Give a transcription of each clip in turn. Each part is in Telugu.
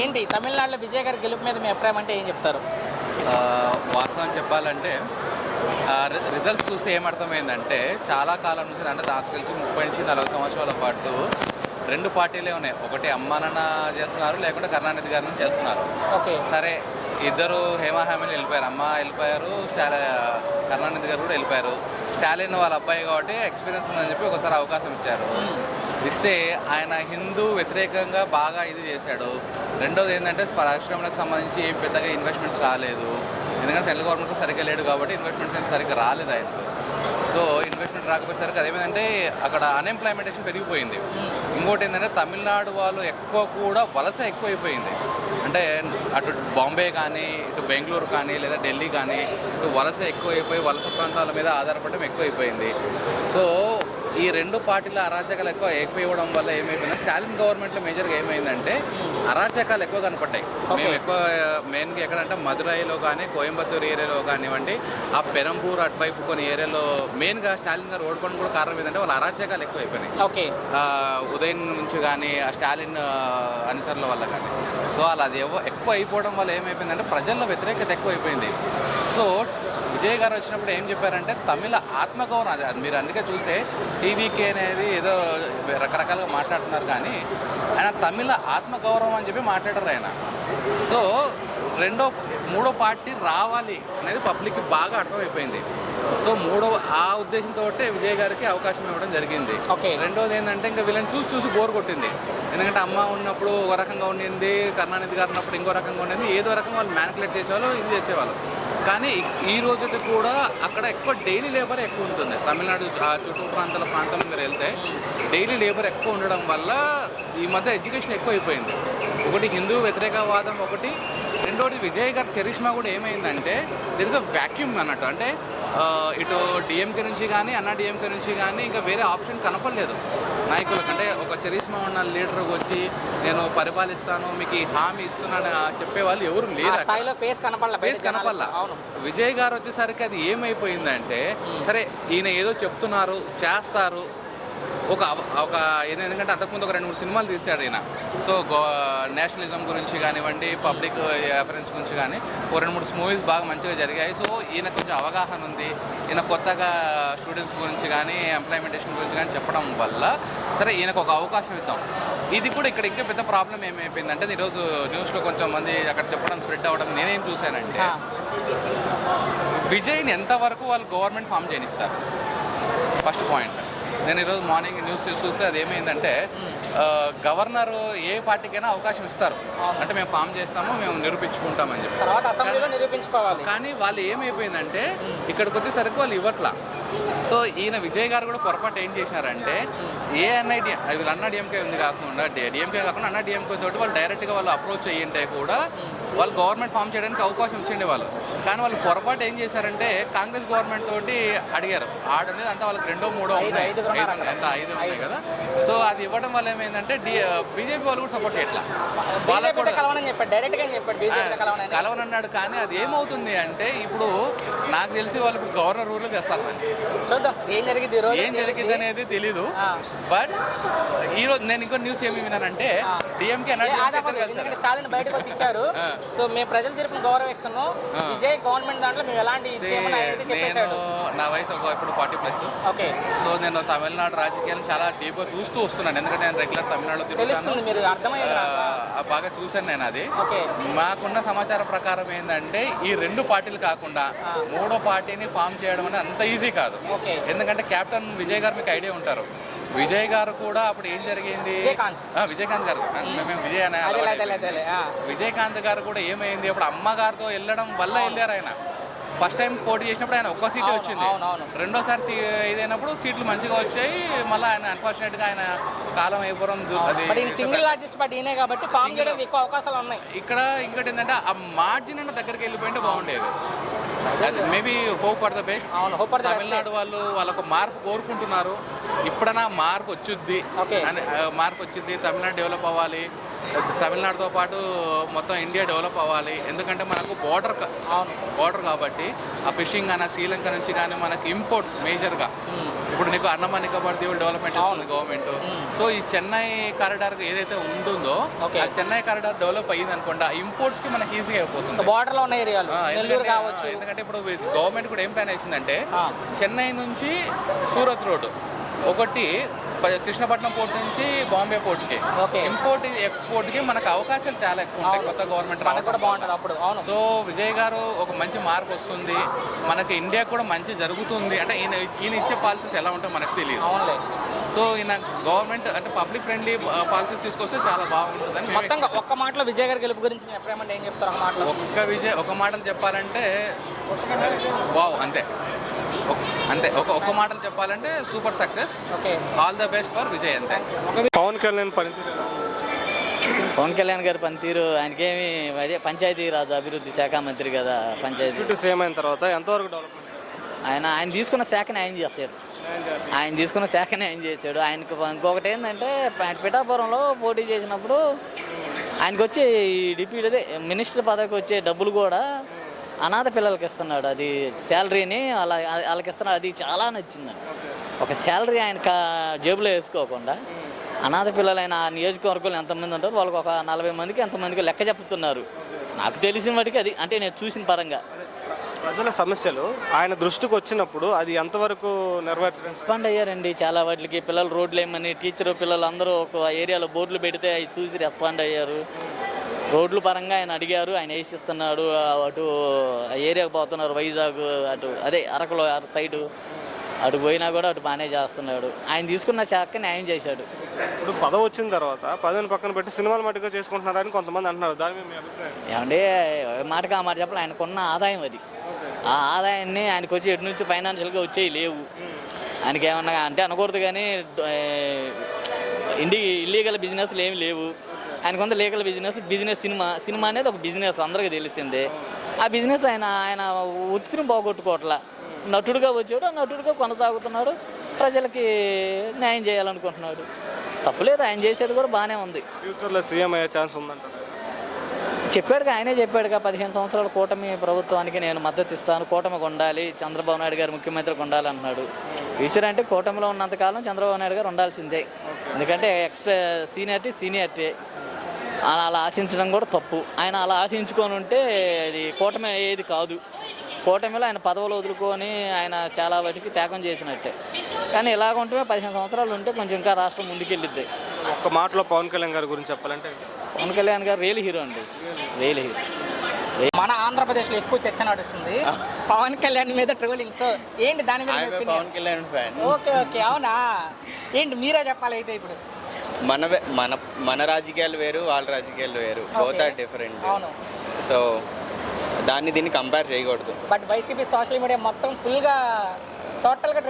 ఏంటి తమిళనాడులో విజయ్ గారి గెలుపు మీద మీ అభిప్రాయం అంటే ఏం చెప్తారు? వాస్తవం చెప్పాలంటే రిజల్ట్స్ చూస్తే ఏమర్థమైందంటే చాలా కాలం నుంచి అంటే నాకు తెలిసి 30 నుంచి 40 సంవత్సరాల పాటు రెండు పార్టీలే ఉన్నాయి. ఒకటి అమ్మానాన్న చేస్తున్నారు, లేకుంటే కరుణానిధి గారిని చేస్తున్నారు. ఓకే, సరే ఇద్దరు హేమాహేమని వెళ్ళిపోయారు. అమ్మ వెళ్ళిపోయారు, కరుణానిధి గారు కూడా వెళ్ళిపోయారు. స్టాలిన్ వాళ్ళ అబ్బాయి కాబట్టి ఎక్స్పీరియన్స్ ఉందని చెప్పి ఒకసారి అవకాశం ఇచ్చారు. ఇస్తే ఆయన హిందూ వ్యతిరేకంగా బాగా ఇది చేశాడు. రెండోది ఏంటంటే పరిశ్రమలకు సంబంధించి పెద్దగా ఇన్వెస్ట్మెంట్స్ రాలేదు. ఎందుకంటే సెంట్రల్ గవర్నమెంట్ సరిగ్గా లేడు కాబట్టి ఇన్వెస్ట్మెంట్స్ ఏం సరిగ్గా రాలేదు ఆయనకు. సో ఇన్వెస్ట్మెంట్ రాకపోయేసరికి అదేమైందంటే అక్కడ అన్ఎంప్లాయ్మెంటేషన్ పెరిగిపోయింది. ఇంకోటి ఏంటంటే తమిళనాడు వాళ్ళు ఎక్కువ కూడా వలస ఎక్కువైపోయింది. అంటే అటు బాంబే కానీ, ఇటు బెంగళూరు కానీ, లేదా ఢిల్లీ కానీ ఇటు వలస ఎక్కువైపోయి వలస ప్రాంతాల మీద ఆధారపడడం ఎక్కువైపోయింది. సో ఈ రెండు పార్టీల అరాచకాలు ఎక్కువైపోవడం వల్ల ఏమైపోయిందంటే స్టాలిన్ గవర్నమెంట్లో మేజర్గా ఏమైందంటే అరాచకాలు ఎక్కువ కనపడ్డాయి. మేము ఎక్కువ మెయిన్గా ఎక్కడంటే మదురైలో కానీ, కోయంబత్తూరు ఏరియాలో కానివ్వండి, ఆ పెరంబూర్ అటువైపు కొన్ని ఏరియాలో మెయిన్గా స్టాలిన్ గారు ఓడిపోవడం కూడా కారణం ఏంటంటే వాళ్ళ అరాచకాలు ఎక్కువైపోయినాయి. ఓకే, ఉదయం నుంచి కానీ ఆ స్టాలిన్ అనుసరుల వల్ల కానీ. సో అలా అది ఎక్కువ అయిపోవడం వల్ల ఏమైపోయిందంటే ప్రజల్లో వ్యతిరేకత ఎక్కువైపోయింది. సో విజయ్ గారు వచ్చినప్పుడు ఏం చెప్పారంటే తమిళ ఆత్మగౌరవం, అది మీరు అందుకే చూస్తే టీవీకే అనేది ఏదో రకరకాలుగా మాట్లాడుతున్నారు కానీ ఆయన తమిళ ఆత్మగౌరవం అని చెప్పి మాట్లాడారు ఆయన. సో మూడో పార్టీ రావాలి అనేది పబ్లిక్కి బాగా అర్థమైపోయింది. సో ఆ ఉద్దేశంతో విజయ్ గారికి అవకాశం ఇవ్వడం జరిగింది. రెండోది ఏంటంటే ఇంకా వీళ్ళని చూసి బోర్ కొట్టింది. ఎందుకంటే అమ్మ ఉన్నప్పుడు ఒక రకంగా ఉండింది, కరుణానిధి గారు ఉన్నప్పుడు ఇంకో రకంగా ఉండింది. ఏదో రకంగా వాళ్ళు మ్యానిపులేట్ చేసేవాళ్ళు, ఇది చేసేవాళ్ళు. కానీ ఈ రోజైతే కూడా అక్కడ ఎక్కువ డైలీ లేబర్ ఎక్కువ ఉంటుంది. తమిళనాడు ఆ చుట్టూ ప్రాంతాల్లో మీరు వెళ్తే డైలీ లేబర్ ఎక్కువ ఉండడం వల్ల ఈ మధ్య ఎడ్యుకేషన్ ఎక్కువ అయిపోయింది. ఒకటి హిందూ వ్యతిరేకవాదం ఒకటి, రెండోది విజయ్ గారి చరిష్మా కూడా ఏమైందంటే దెర్ ఇస్ అ వ్యాక్యూమ్ అన్నట్టు. అంటే ఇటు డిఎంకే నుంచి కానీ అన్నా డిఎంకే నుంచి కానీ ఇంకా వేరే ఆప్షన్ కనపడలేదు నాయకులకు. అంటే ఒక చరిష్మా ఉన్న లీడర్కి వచ్చి నేను పరిపాలిస్తాను, మీకు ఈ హామీ ఇస్తున్నాను చెప్పేవాళ్ళు ఎవరు లేరు. ఫేస్ కనపడలా. విజయ్ గారు వచ్చేసరికి అది ఏమైపోయిందంటే సరే ఈయన ఏదో చెప్తున్నారు, చేస్తారు. ఎందుకంటే అంతకుముందు ఒక 2-3 సినిమాలు తీశాడు ఈయన. సో నేషనలిజం గురించి కానివ్వండి, పబ్లిక్ అఫైర్స్ గురించి కానీ ఒక 2-3 మూవీస్ బాగా మంచిగా జరిగాయి. సో ఈయన కొంచెం అవగాహన ఉంది. ఈయన కొత్తగా స్టూడెంట్స్ గురించి కానీ, ఎంప్లాయ్మెంటేషన్ గురించి కానీ చెప్పడం వల్ల సరే ఈయనకు ఒక అవకాశం ఇద్దాం. ఇది కూడా ఇక్కడ ఇంకా పెద్ద ప్రాబ్లం ఏమైపోయిందంటే ఈరోజు న్యూస్లో కొంచెం మంది అక్కడ చెప్పడం స్ప్రెడ్ అవ్వడం నేనేం చూశానంటే విజయ్ని ఎంతవరకు వాళ్ళు గవర్నమెంట్ ఫామ్ చేయనిస్తారు. First point. నేను ఈరోజు మార్నింగ్ న్యూస్ చూస్తే అది ఏమైందంటే గవర్నర్ ఏ పార్టీకైనా అవకాశం ఇస్తారు. అంటే మేము ఫామ్ చేస్తాము, మేము నిరూపించుకుంటామని చెప్పి. కానీ వాళ్ళు ఏమైపోయిందంటే ఇక్కడికి వచ్చేసరికి వాళ్ళు ఇవ్వట్లా. సో ఈయన విజయ్ గారు కూడా పొరపాటు ఏం చేసినారంటే వీళ్ళు అన్నా డిఎంకే ఉంది కాకుండా డిఎంకే కాకుండా అన్నా డిఎంకే తోటి వాళ్ళు డైరెక్ట్గా వాళ్ళు అప్రోచ్ అయ్యింటే కూడా వాళ్ళు గవర్నమెంట్ ఫామ్ చేయడానికి అవకాశం ఇచ్చిండే వాళ్ళు. కానీ వాళ్ళు పొరపాటు ఏం చేశారంటే కాంగ్రెస్ గవర్నమెంట్ తోటి అడిగారు. ఆడనేది అంతా వాళ్ళకి 2-3 ఉన్నాయి, 5 ఉన్నాయి కదా. సో అది ఇవ్వడం వల్ల ఏమైందంటే బీజేపీ వాళ్ళు కూడా సపోర్ట్ చేయట్లా. వాళ్ళకు కూడా కలవనన్నాడు. కానీ అది ఏమవుతుంది అంటే ఇప్పుడు నాకు తెలిసి వాళ్ళు ఇప్పుడు గవర్నర్ రూల్లో చేస్తారు. ఏం జరిగింది అనేది తెలీదు. బట్ ఈరోజు నేను ఇంకో న్యూస్ ఏమి విన్నానంటే డిఎంకే స్టాలిన్ బయటకు వచ్చి ఇచ్చారు. సో మేము ప్రజలు తీర్పును గౌరవిస్తున్నాం, విజయ్ గవర్నమెంట్ దాంట్లో మేము ఎలాంటి నా వయసు ఇప్పుడు 40+. ఓకే. సో నేను తమిళనాడు రాజకీయాలను చాలా డీప్గా చూస్తూ వస్తున్నాను. ఎందుకంటే నేను రెగ్యులర్ తమిళనాడులో తిరుగుతాను, బాగా చూశాను నేను. అది మాకున్న సమాచారం ప్రకారం ఏంటంటే ఈ 2 పార్టీలు కాకుండా 3వ పార్టీని ఫామ్ చేయడం అనేది అంత ఈజీ కాదు. ఎందుకంటే కెప్టెన్ విజయ్ గారు మీకు ఐడియా ఉంటారు. విజయ్ గారు కూడా అప్పుడు ఏం జరిగింది, విజయకాంత్ గారు మేము విజయ్ అనే విజయకాంత్ గారు కూడా ఏమైంది అప్పుడు అమ్మగారితో వెళ్ళడం వల్ల వెళ్ళారు. ఆయన ఫస్ట్ టైం పోటీ చేసినప్పుడు ఆయన ఒక్క సీటే వచ్చింది. రెండోసారి ఇదైనప్పుడు సీట్లు మంచిగా వచ్చాయి. మళ్ళీ ఆయన అన్ఫార్చునేట్గా ఆయన కాలం అయిపోవడం ఇక్కడ ఇంకోటి ఏంటంటే ఆ మార్జిన్ అన్న దగ్గరికి వెళ్ళిపోయింటే బాగుండేది. Maybe hope for the best. Tamil Nadu వాళ్ళకు మార్పు కోరుకుంటున్నారు. ఇప్పుడైనా మార్పు వచ్చింది, తమిళనాడు డెవలప్ అవ్వాలి. తమిళనాడుతో పాటు మొత్తం ఇండియా డెవలప్ అవ్వాలి. ఎందుకంటే మనకు బార్డర్ కాబట్టి ఆ ఫిషింగ్ అన్న శ్రీలంక నుంచి కానీ మనకి ఇంపోర్ట్స్ మేజర్గా ఇప్పుడు నీకు అండమాన్ నికోబార్ దీవులు డెవలప్మెంట్ చేస్తుంది గవర్నమెంట్. సో ఈ చెన్నై కారిడార్ ఏదైతే ఉంటుందో ఆ చెన్నై కారిడార్ డెవలప్ అయ్యింది అనుకోండి, ఆ ఇంపోర్ట్స్ కి మనకి ఈజీగా అయిపోతుంది బార్డర్ లో ఉన్న ఏరియాలు. ఎందుకంటే ఇప్పుడు గవర్నమెంట్ కూడా ఏం ప్లాన్ వేసిందంటే చెన్నై నుంచి సూరత్ రోడ్డు ఒకటి కృష్ణపట్నం పోర్ట్ నుంచి బాంబే పోర్ట్కి ఇంపోర్ట్ ఎక్స్పోర్ట్కి మనకు అవకాశాలు చాలా ఎక్కువ ఉంటాయి కొత్త గవర్నమెంట్. సో విజయ్ గారు ఒక మంచి మార్పు వస్తుంది, మనకి ఇండియా కూడా మంచి జరుగుతుంది. అంటే ఈయన ఇచ్చే పాలసీస్ ఎలా ఉంటాయో మనకు తెలియదు. సో ఈయన గవర్నమెంట్ అంటే పబ్లిక్ ఫ్రెండ్లీ పాలసీస్ తీసుకొస్తే చాలా బాగుంటుందని. మొత్తంగా ఒక్క మాటలో విజయ్ గారి గెలుపు గురించి ఏం చెప్తారు? ఒక మాటలు చెప్పాలంటే వావ్ అంతే. ఒక్క మాటలు చెప్పాలంటే super success, all the best for Vijay అంతే. పవన్ కళ్యాణ్ పనితీరు, పవన్ కళ్యాణ్ గారి పనితీరు ఆయనకేమి అదే పంచాయతీ రాజు అభివృద్ధి శాఖ మంత్రి కదా. పంచాయతీ సేమ్ అయిన తర్వాత ఎంతవరకు డెవలప్మెంట్? ఆయన తీసుకున్న శాఖని ఆయన చేస్తాడు. ఆయనకు ఇంకొకటి ఏంటంటే పిఠాపురంలో పోటీ చేసినప్పుడు ఆయనకు వచ్చే డిప్యూటీ అదే మినిస్టర్ పదవికి వచ్చే డబ్బులు కూడా అనాథ పిల్లలకి ఇస్తున్నాడు. అది శాలరీని వాళ్ళకి ఇస్తున్నాడు. అది చాలా నచ్చిందండి. ఒక శాలరీ ఆయన జేబులో వేసుకోకుండా అనాథ పిల్లలైన ఆ నియోజకవర్గంలో ఎంతమంది ఉంటారు వాళ్ళకి ఒక 40 మందికి ఎంతమందికి లెక్క చెప్తున్నారు. నాకు తెలిసిన వాటికి అది అంటే నేను చూసిన పరంగా ప్రజల సమస్యలు ఆయన దృష్టికి వచ్చినప్పుడు అది ఎంతవరకు నెరవేర్చడం రెస్పాండ్ అయ్యారండి. చాలా వాటికి పిల్లలు రోడ్లు ఏమని టీచరు పిల్లలు అందరూ ఒక ఏరియాలో బోర్డులు పెడితే అవి చూసి రెస్పాండ్ అయ్యారు. రోడ్ల పరంగా ఆయన అడిగారు, ఆయన వేసిస్తున్నాడు. అటు ఏరియాకు పోతున్నారు వైజాగ్, అటు అదే అరకులో సైడు అటు పోయినా కూడా అటు బాగానే చేస్తున్నాడు. ఆయన తీసుకున్న శాఖ న్యాయం చేశాడు. ఇప్పుడు పదవి వచ్చిన తర్వాత పదవిని పక్కన పెట్టి సినిమాలు మట్టుగా చేసుకుంటున్నారని కొంతమంది అంటున్నారు. దాని మీద మీ అభిప్రాయం ఏమంటే మాటకి ఆ మాట చెప్పాలి. ఆయనకున్న ఆదాయం అది. ఆ ఆదాయాన్ని ఆయనకు వచ్చి ఎటు నుంచి ఫైనాన్షియల్గా వచ్చేవి లేవు. ఆయనకి ఏమన్నా అంటే అనకూడదు కానీ ఇల్లీగల్ బిజినెస్లు ఏమి లేవు. ఆయనకు కొంత లీగల్ బిజినెస్ సినిమా అనేది ఒక బిజినెస్ అందరికీ తెలిసిందే. ఆ బిజినెస్ ఆయన వృత్తిని బాగొట్టుకోవట్లా. నటుడుగా వచ్చాడు, నటుడుగా కొనసాగుతున్నాడు, ప్రజలకి న్యాయం చేయాలనుకుంటున్నాడు. తప్పులేదు, ఆయన చేసేది కూడా బాగానే ఉంది. ఫ్యూచర్లో సీఎం అయ్యే ఛాన్స్ ఉందంట. చెప్పాడుగా, ఆయనే చెప్పాడుగా 15 సంవత్సరాల కూటమి ప్రభుత్వానికి నేను మద్దతు ఇస్తాను, కూటమికి ఉండాలి, చంద్రబాబు నాయుడు గారు ముఖ్యమంత్రికి ఉండాలి అన్నాడు. ఫ్యూచర్ అంటే కూటమిలో ఉన్నంతకాలం చంద్రబాబు నాయుడు గారు ఉండాల్సిందే. ఎందుకంటే సీనియారిటీ అలా ఆశించడం కూడా తప్పు. ఆయన అలా ఆశించుకొని ఉంటే అది కూటమి ఏది కాదు. కూటమిలో ఆయన పదవులు వదులుకొని ఆయన చాలా వాటికి త్యాగం చేసినట్టే. కానీ ఇలాగ ఉంటే 15 సంవత్సరాలు ఉంటే కొంచెం ఇంకా రాష్ట్రం ముందుకెళ్ళిద్ది. ఒక్క మాటలో పవన్ కళ్యాణ్ గారి గురించి చెప్పాలంటే పవన్ కళ్యాణ్ గారు రియల్ హీరో అండి, రియల్ హీరో. మన ఆంధ్రప్రదేశ్లో ఎక్కువ చర్చ నడుస్తుంది పవన్ కళ్యాణ్ మీద ట్రోలింగ్. సో ఏంటి దాని మీద? పవన్ కళ్యాణ్ ఫ్యాన్. ఓకే అవునా? ఏంటి మీరే చెప్పాలి అయితే. ఇప్పుడు మన రాజకీయాలు వేరు, వాళ్ళ రాజకీయాలు వేరు, బోత్ ఆర్ డిఫరెంట్. అవును. సో దీన్ని కంపేర్ చేయకూడదు. బట్ వైసీపీ సోషల్ మీడియా మొత్తం ఫుల్గా టోటల్గా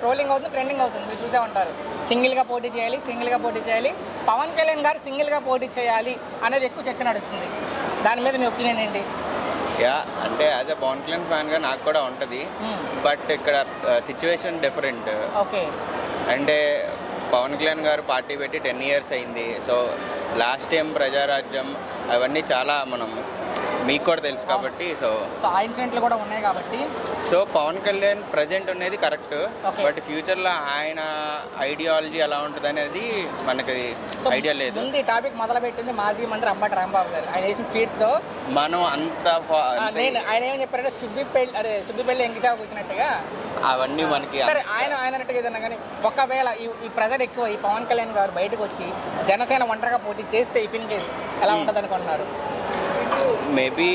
ట్రోలింగ్ అవుతుంది, ట్రెండింగ్ అవుతుంది. మీరు చూసే ఉంటారు. సింగిల్గా పోటీ చేయాలి, పవన్ కళ్యాణ్ గారు సింగిల్గా పోటీ చేయాలి అనేది ఎక్కువ చర్చ నడుస్తుంది. దాని మీద మీ ఒపీనియన్ ఏంటి? అంటే యాజ్ అ పవన్ కళ్యాణ్ ఫ్యాన్గా నాకు కూడా ఉంటుంది. బట్ ఇక్కడ సిచ్యువేషన్ డిఫరెంట్. ఓకే. అంటే పవన్ కళ్యాణ్ గారు పార్టీ పెట్టి 10 years అయింది. సో లాస్ట్ టైం ప్రజారాజ్యం అవన్నీ చాలా మీకు కూడా తెలుసు కాబట్టి సో ఆ ఇన్సిడెంట్లు కూడా ఉన్నాయి కాబట్టి సో పవన్ కళ్యాణ్ ప్రజెంట్ ఉన్నది కరెక్ట్. బట్ ఫ్యూచర్లో ఆయన ఐడియాలజీ ఎలా ఉంటుంది అనేది మనకి ఐడియా లేదు. ముందు ఈ టాపిక్ మొదలుపెట్టింది మాజీ మంత్రి అంబటి రాంబాబు గారు. ఆయన వేసిన ట్వీట్తో మనం ఆయన ఏమని చెప్పారంటే సుబ్బిపల్లి ఎంకిచాకు వచ్చినట్టుగా అవన్నీ మనకి సరే ఆయన అన్నట్టుగా ఏదన్నా కానీ ఒకవేళ ఈ ప్రజలు ఎక్కువ ఈ పవన్ కళ్యాణ్ గారు బయటకు వచ్చి జనసేన ఒంటరిగా పోటీ చేస్తే ఇన్ కేస్ ఎలా ఉంటుంది అనుకుంటున్నారు? మేబీ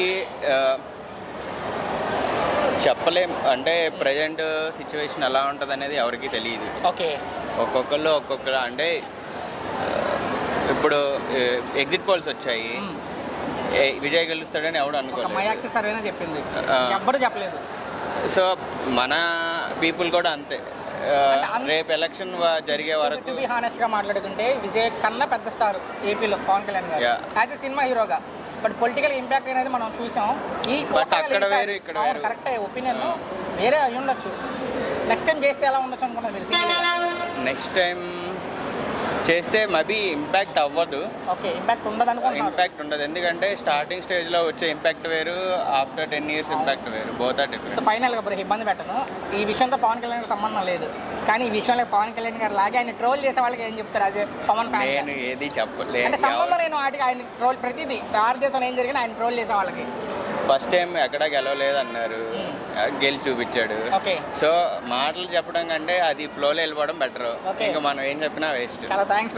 చెప్పలేం. అంటే ప్రజెంట్ సిచ్యువేషన్ ఎలా ఉంటుంది అనేది ఎవరికి తెలియదు. ఓకే. ఒక్కొక్కరు అంటే ఇప్పుడు ఎగ్జిట్ పోల్స్ వచ్చాయి, విజయ్ గెలుస్తాడని ఎవడు అనుకోలేదు. సర్వేనా చెప్పింది, ఎవ్వరు చెప్పలేదు. సో మన పీపుల్ కూడా అంతే. రేపు ఎలక్షన్ జరిగే వరకు టు బి హానెస్ట్ గా మాట్లాడుకుంటే విజయ్ కన్నా పెద్ద స్టార్ ఏపీలో పవన్ కళ్యాణ్ గారు యాజ్ ఎ సినిమా హీరోగా. బట్ పొలిటికల్ ఇంపాక్ట్ అనేది మనం చూసాం. బట్ అక్కడ వేరు ఇక్కడ వేరు. కరెక్ట్ ఒపీనియన్ వేరే అయి ఉండొచ్చు. నెక్స్ట్ టైం చేస్తే ఎలా ఉండొచ్చు అనుకున్నారు మీరు? నెక్స్ట్ టైం చేస్తే మేబీ ఇంపాక్ట్ అవ్వదు, ఓకే, ఇంపాక్ట్ ఉండదు అనుకుంటున్నారు. ఇంపాక్ట్ ఉండదు. ఎందుకంటే స్టార్టింగ్ స్టేజ్లో వచ్చే ఇంపాక్ట్ వేరు, ఆఫ్టర్ 10 years ఇంపాక్ట్ వేరు, బోత్ ఆర్ సో డిఫరెంట్. ఫైనల్గా ఇప్పుడు ఇబ్బంది పెట్టను, ఈ విషయంతో పవన్ కళ్యాణ్ గారికి సంబంధం లేదు, కానీ ఈ విషయంలో పవన్ కళ్యాణ్ గారు లాగే ఆయన ట్రోల్ చేసే వాళ్ళకి ఏం చెప్తారు అజయ్ పవన్ ఫ్యాన్? నేను ఏది చెప్పలేదు. అంటే సంబంధం లేని వాటికి ఆయన ట్రోల్, ప్రతిదీ భారతదేశంలో ఏం జరిగినా ఆయన ట్రోల్ చేసే వాళ్ళకి. ఫస్ట్ టైం ఎక్కడ గెలవలేదు అన్నారు, గెలిచి చూపించాడు. ఓకే, సో మాటలు చెప్పడం కంటే అది ఫ్లోలో వెళ్ళిపోవడం బెటర్. Okay. ఇంకా మనం ఏం చెప్పినా వేస్ట్. చాలా థ్యాంక్స్.